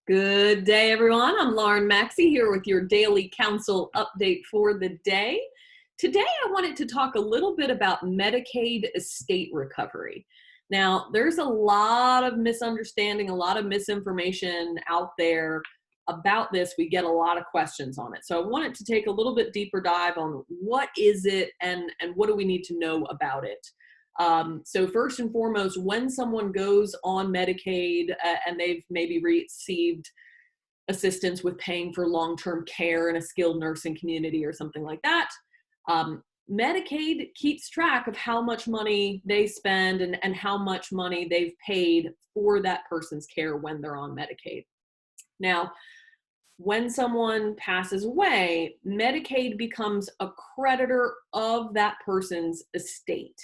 Good day, everyone. I'm Lauren Maxey here with your daily council update for the day. Today, I wanted to talk a little bit about Medicaid estate recovery. Now, there's a lot of misunderstanding, a lot of misinformation out there about this. We get a lot of questions on it. So I wanted to take a little bit deeper dive on what is it and what do we need to know about it. So first and foremost, when someone goes on Medicaid and they've maybe received assistance with paying for long-term care in a skilled nursing community or something like that, Medicaid keeps track of how much money they spend and how much money they've paid for that person's care when they're on Medicaid. Now, when someone passes away, Medicaid becomes a creditor of that person's estate.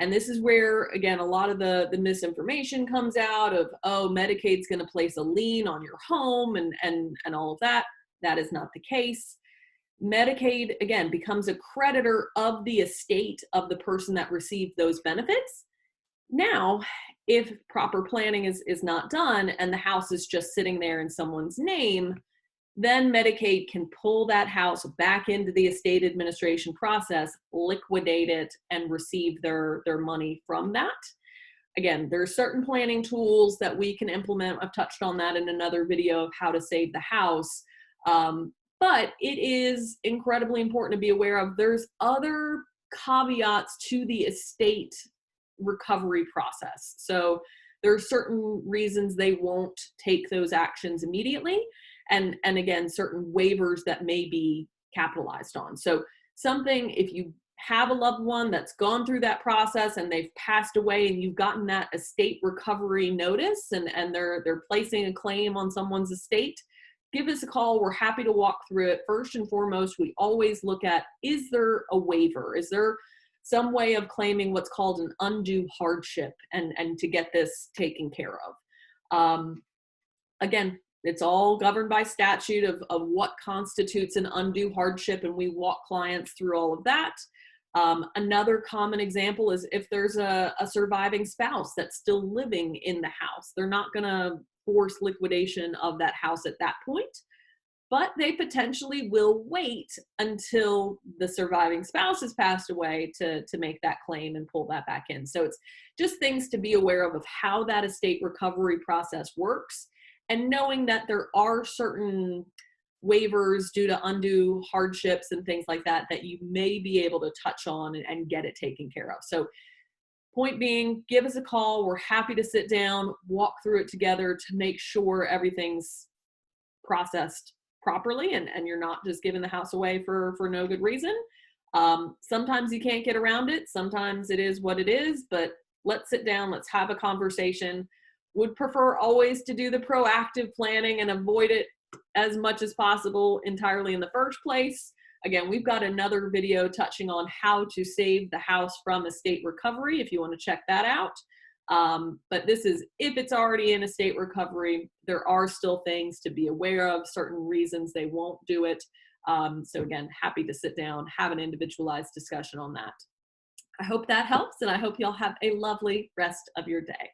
And this is where, again, a lot of the misinformation comes out of, oh, Medicaid's going to place a lien on your home and all of that. That is not the case. Medicaid, again, becomes a creditor of the estate of the person that received those benefits. Now, if proper planning is not done and the house is just sitting there in someone's name, then Medicaid can pull that house back into the estate administration process, liquidate it, and receive their money from that. Again, there are certain planning tools that we can implement. I've touched on that in another video of how to save the house. But it is incredibly important to be aware of. There's other caveats to the estate recovery process. So there are certain reasons they won't take those actions immediately. And again, certain waivers that may be capitalized on. So something, if you have a loved one that's gone through that process and they've passed away and you've gotten that estate recovery notice and they're placing a claim on someone's estate, give us a call. We're happy to walk through it. First and foremost, we always look at, is there a waiver? Is there some way of claiming what's called an undue hardship and to get this taken care of? Again, it's all governed by statute of what constitutes an undue hardship, and we walk clients through all of that. Another common example is if there's a surviving spouse that's still living in the house. They're not going to force liquidation of that house at that point, but they potentially will wait until the surviving spouse has passed away to make that claim and pull that back in. So it's just things to be aware of how that estate recovery process works. And knowing that there are certain waivers due to undue hardships and things like that that you may be able to touch on and get it taken care of. So point being, give us a call. We're happy to sit down, walk through it together to make sure everything's processed properly and you're not just giving the house away for no good reason. Sometimes you can't get around it. Sometimes it is what it is, but let's sit down. Let's have a conversation. Would prefer always to do the proactive planning and avoid it as much as possible entirely in the first place. Again, we've got another video touching on how to save the house from estate recovery if you want to check that out. But this is if it's already in estate recovery, there are still things to be aware of, certain reasons they won't do it. So again, happy to sit down, have an individualized discussion on that. I hope that helps, and I hope y'all have a lovely rest of your day.